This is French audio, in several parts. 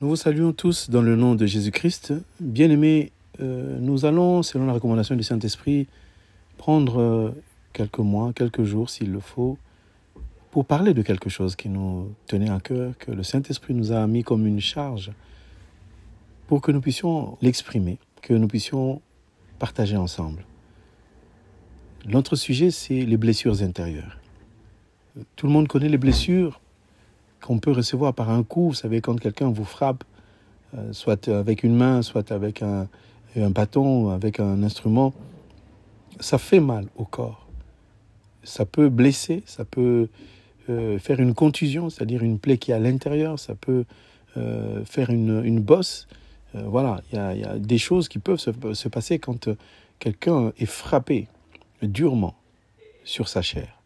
Nous vous saluons tous dans le nom de Jésus-Christ. Bien-aimés, nous allons, selon la recommandation du Saint-Esprit, prendre quelques mois, quelques jours s'il le faut, pour parler de quelque chose qui nous tenait à cœur, que le Saint-Esprit nous a mis comme une charge, pour que nous puissions l'exprimer, que nous puissions partager ensemble. Notre sujet, c'est les blessures intérieures. Tout le monde connaît les blessures qu'on peut recevoir par un coup. Vous savez, quand quelqu'un vous frappe, soit avec une main, soit avec un bâton, avec un instrument, ça fait mal au corps. Ça peut blesser, ça peut faire une contusion, c'est-à-dire une plaie qui est à l'intérieur, ça peut faire une bosse. Voilà, il y a des choses qui peuvent se passer quand quelqu'un est frappé durement sur sa chair.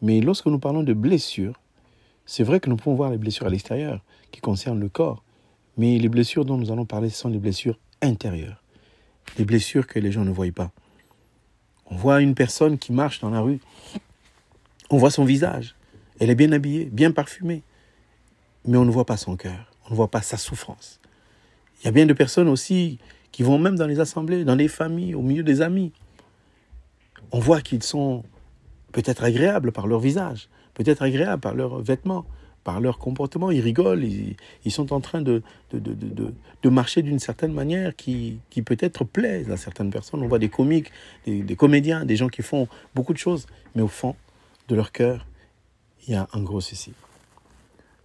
Mais lorsque nous parlons de blessures, c'est vrai que nous pouvons voir les blessures à l'extérieur qui concernent le corps, mais les blessures dont nous allons parler, ce sont les blessures intérieures, les blessures que les gens ne voient pas. On voit une personne qui marche dans la rue, on voit son visage, elle est bien habillée, bien parfumée, mais on ne voit pas son cœur, on ne voit pas sa souffrance. Il y a bien de personnes aussi qui vont même dans les assemblées, dans les familles, au milieu des amis. On voit qu'ils sont peut-être agréables par leur visage, peut-être agréables par leurs vêtements, par leur comportement. Ils rigolent, ils sont en train de marcher d'une certaine manière qui peut-être plaise à certaines personnes. On voit des comiques, des comédiens, des gens qui font beaucoup de choses, mais au fond de leur cœur, il y a un gros souci.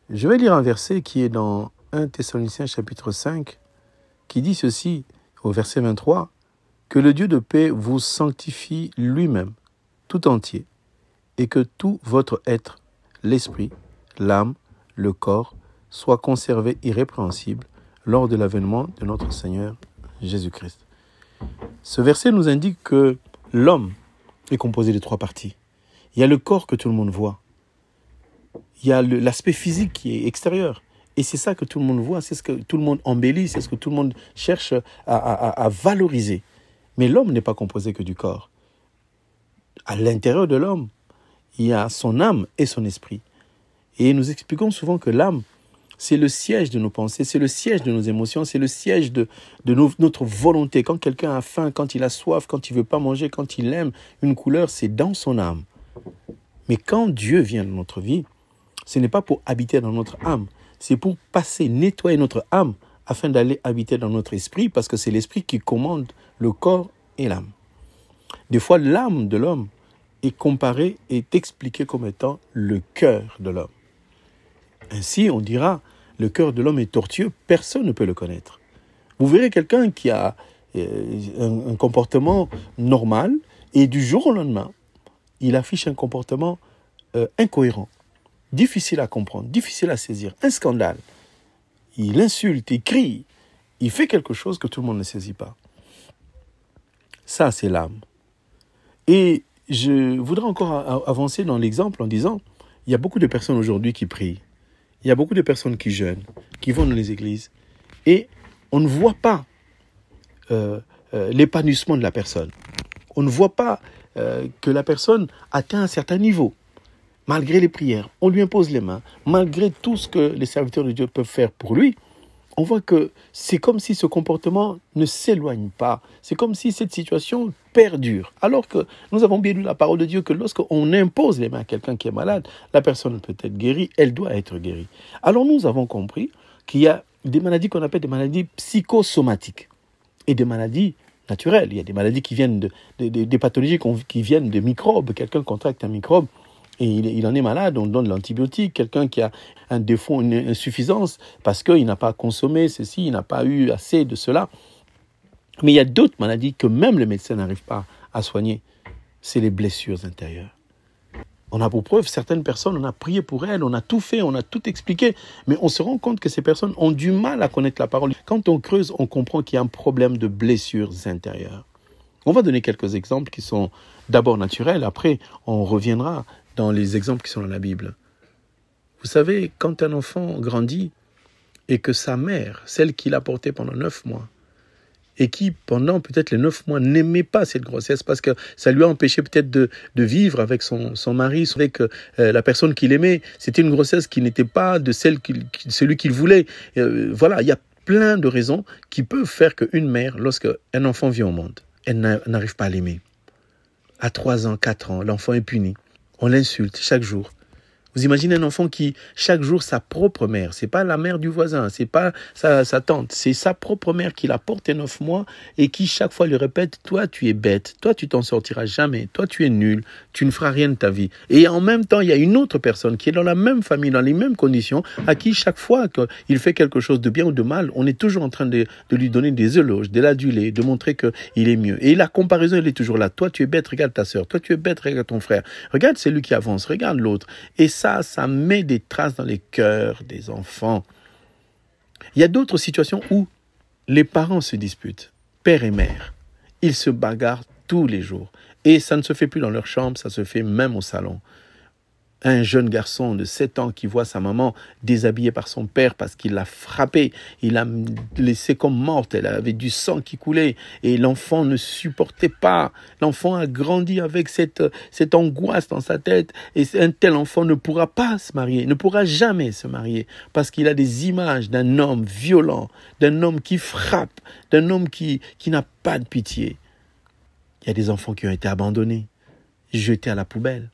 Je vais lire un verset qui est dans 1 Thessaloniciens chapitre 5, qui dit ceci, au verset 23, « Que le Dieu de paix vous sanctifie lui-même, tout entier, et que tout votre être, l'esprit, l'âme, le corps, soit conservé irrépréhensible lors de l'avènement de notre Seigneur Jésus-Christ. » Ce verset nous indique que l'homme est composé de 3 parties. Il y a le corps que tout le monde voit. Il y a l'aspect physique qui est extérieur. Et c'est ça que tout le monde voit, c'est ce que tout le monde embellit, c'est ce que tout le monde cherche à valoriser. Mais l'homme n'est pas composé que du corps. À l'intérieur de l'homme, il y a son âme et son esprit. Et nous expliquons souvent que l'âme, c'est le siège de nos pensées, c'est le siège de nos émotions, c'est le siège de notre volonté. Quand quelqu'un a faim, quand il a soif, quand il ne veut pas manger, quand il aime une couleur, c'est dans son âme. Mais quand Dieu vient dans notre vie, ce n'est pas pour habiter dans notre âme, c'est pour passer, nettoyer notre âme afin d'aller habiter dans notre esprit, parce que c'est l'esprit qui commande le corps et l'âme. Des fois, l'âme de l'homme est comparée, est expliquée comme étant le cœur de l'homme. Ainsi, on dira, le cœur de l'homme est tortueux, personne ne peut le connaître. Vous verrez quelqu'un qui a un comportement normal, et du jour au lendemain, il affiche un comportement incohérent, difficile à comprendre, difficile à saisir, un scandale. Il insulte, il crie, il fait quelque chose que tout le monde ne saisit pas. Ça, c'est l'âme. Et je voudrais encore avancer dans l'exemple en disant, il y a beaucoup de personnes aujourd'hui qui prient, il y a beaucoup de personnes qui jeûnent, qui vont dans les églises, et on ne voit pas l'épanouissement de la personne. On ne voit pas que la personne atteint un certain niveau. Malgré les prières, on lui impose les mains, malgré tout ce que les serviteurs de Dieu peuvent faire pour lui, on voit que c'est comme si ce comportement ne s'éloigne pas. C'est comme si cette situation perdure. Alors que nous avons bien lu la parole de Dieu que lorsqu'on impose les mains à quelqu'un qui est malade, la personne peut être guérie, elle doit être guérie. Alors nous avons compris qu'il y a des maladies qu'on appelle des maladies psychosomatiques et des maladies naturelles. Il y a des maladies qui viennent des pathologies qui viennent de microbes. Quelqu'un contracte un microbe et il en est malade, on donne l'antibiotique. Quelqu'un qui a un défaut, une insuffisance, parce qu'il n'a pas consommé ceci, il n'a pas eu assez de cela. Mais il y a d'autres maladies que même les médecins n'arrivent pas à soigner. C'est les blessures intérieures. On a pour preuve certaines personnes, on a prié pour elles, on a tout fait, on a tout expliqué, mais on se rend compte que ces personnes ont du mal à connaître la parole. Quand on creuse, on comprend qu'il y a un problème de blessures intérieures. On va donner quelques exemples qui sont d'abord naturels, après on reviendra dans les exemples qui sont dans la Bible. Vous savez, quand un enfant grandit et que sa mère, celle qui l'a porté pendant 9 mois, et qui, pendant peut-être les 9 mois, n'aimait pas cette grossesse parce que ça lui a empêché peut-être de vivre avec son mari, avec la personne qu'il aimait. C'était une grossesse qui n'était pas de celui qu'il voulait. Voilà, il y a plein de raisons qui peuvent faire qu'une mère, lorsqu'un enfant vient au monde, elle n'arrive pas à l'aimer. À 3 ans, 4 ans, l'enfant est puni. On l'insulte chaque jour. Vous imaginez un enfant qui, chaque jour, sa propre mère, c'est pas la mère du voisin, c'est pas sa tante, c'est sa propre mère qui la porte 9 mois et qui chaque fois lui répète, toi tu es bête, toi tu t'en sortiras jamais, toi tu es nul, tu ne feras rien de ta vie. Et en même temps, il y a une autre personne qui est dans la même famille, dans les mêmes conditions, à qui chaque fois qu'il fait quelque chose de bien ou de mal, on est toujours en train de lui donner des éloges, de l'aduler, de montrer qu'il est mieux. Et la comparaison, elle est toujours là. Toi tu es bête, regarde ta sœur, toi tu es bête, regarde ton frère, regarde celui qui avance, regarde l'autre. Et ça met des traces dans les cœurs des enfants. Il y a d'autres situations où les parents se disputent, père et mère. Ils se bagarrent tous les jours. Et ça ne se fait plus dans leur chambre, ça se fait même au salon. Un jeune garçon de 7 ans qui voit sa maman déshabillée par son père parce qu'il l'a frappée, il l'a laissée comme morte, elle avait du sang qui coulait et l'enfant ne supportait pas. L'enfant a grandi avec cette angoisse dans sa tête et un tel enfant ne pourra pas se marier, ne pourra jamais se marier parce qu'il a des images d'un homme violent, d'un homme qui frappe, d'un homme qui n'a pas de pitié. Il y a des enfants qui ont été abandonnés, jetés à la poubelle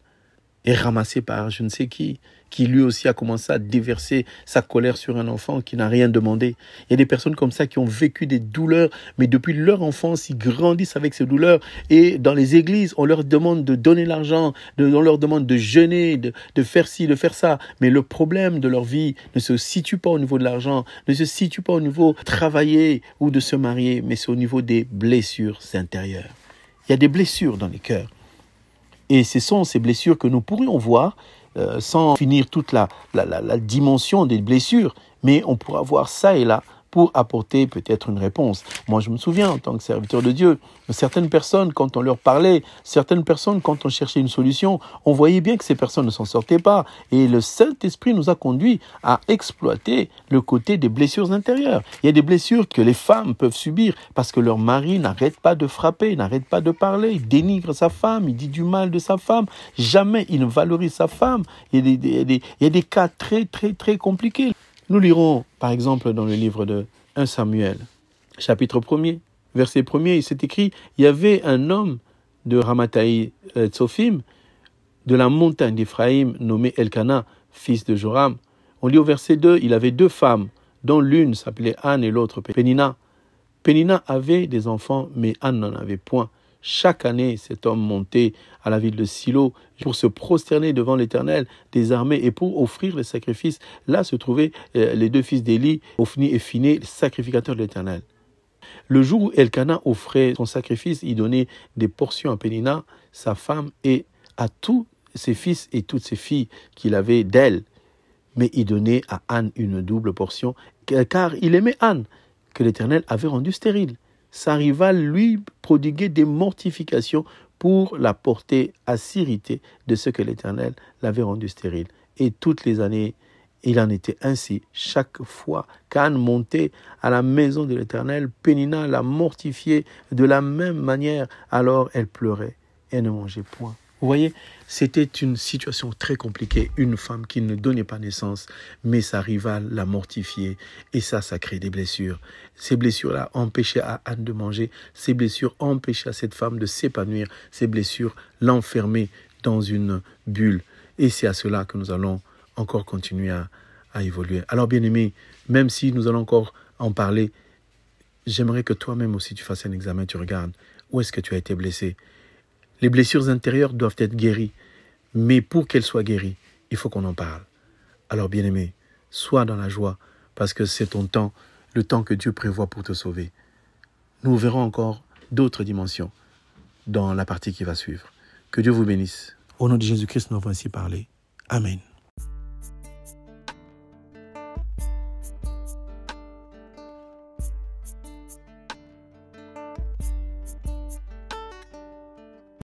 et ramassé par je ne sais qui lui aussi a commencé à déverser sa colère sur un enfant qui n'a rien demandé. Il y a des personnes comme ça qui ont vécu des douleurs, mais depuis leur enfance, ils grandissent avec ces douleurs. Et dans les églises, on leur demande de donner l'argent, on leur demande de jeûner, de faire ci, de faire ça. Mais le problème de leur vie ne se situe pas au niveau de l'argent, ne se situe pas au niveau de travailler ou de se marier, mais c'est au niveau des blessures intérieures. Il y a des blessures dans les cœurs. Et ce sont ces blessures que nous pourrions voir sans finir toute la dimension des blessures, mais on pourra voir ça et là pour apporter peut-être une réponse. Moi, je me souviens, en tant que serviteur de Dieu, certaines personnes, quand on leur parlait, certaines personnes, quand on cherchait une solution, on voyait bien que ces personnes ne s'en sortaient pas. Et le Saint-Esprit nous a conduits à exploiter le côté des blessures intérieures. Il y a des blessures que les femmes peuvent subir parce que leur mari n'arrête pas de frapper, n'arrête pas de parler, il dénigre sa femme, il dit du mal de sa femme, jamais il ne valorise sa femme. Il y a des cas très, très, très compliqués. Nous lirons, par exemple, dans le livre de 1 Samuel, chapitre 1er, verset 1er, il s'est écrit « Il y avait un homme de Ramathaï Tsophim, de la montagne d'Éphraïm, nommé Elkana, fils de Joram. » On lit au verset 2, il avait 2 femmes, dont l'une s'appelait Anne et l'autre Pénina. Pénina avait des enfants, mais Anne n'en avait point. Chaque année, cet homme montait à la ville de Silo pour se prosterner devant l'Éternel des armées et pour offrir les sacrifices. Là se trouvaient les 2 fils d'Élie, Ophni et Phiné, les sacrificateurs de l'Éternel. Le jour où Elkana offrait son sacrifice, il donnait des portions à Pénina, sa femme, et à tous ses fils et toutes ses filles qu'il avait d'elle. Mais il donnait à Anne une double portion, car il aimait Anne, que l'Éternel avait rendue stérile. Sa rivale lui prodiguait des mortifications pour la porter à s'irriter de ce que l'Éternel l'avait rendu stérile. Et toutes les années, il en était ainsi. Chaque fois qu'Anne montait à la maison de l'Éternel, Pénina la mortifiait de la même manière. Alors elle pleurait et ne mangeait point. Vous voyez, c'était une situation très compliquée. Une femme qui ne donnait pas naissance, mais sa rivale l'a mortifiée. Et ça crée des blessures. Ces blessures-là empêchaient à Anne de manger. Ces blessures empêchaient à cette femme de s'épanouir. Ces blessures l'enfermaient dans une bulle. Et c'est à cela que nous allons encore continuer à évoluer. Alors, bien-aimés, même si nous allons encore en parler, j'aimerais que toi-même aussi tu fasses un examen, tu regardes où est-ce que tu as été blessé. Les blessures intérieures doivent être guéries, mais pour qu'elles soient guéries, il faut qu'on en parle. Alors, bien-aimé, sois dans la joie, parce que c'est ton temps, le temps que Dieu prévoit pour te sauver. Nous verrons encore d'autres dimensions dans la partie qui va suivre. Que Dieu vous bénisse. Au nom de Jésus-Christ, nous avons ainsi parlé. Amen.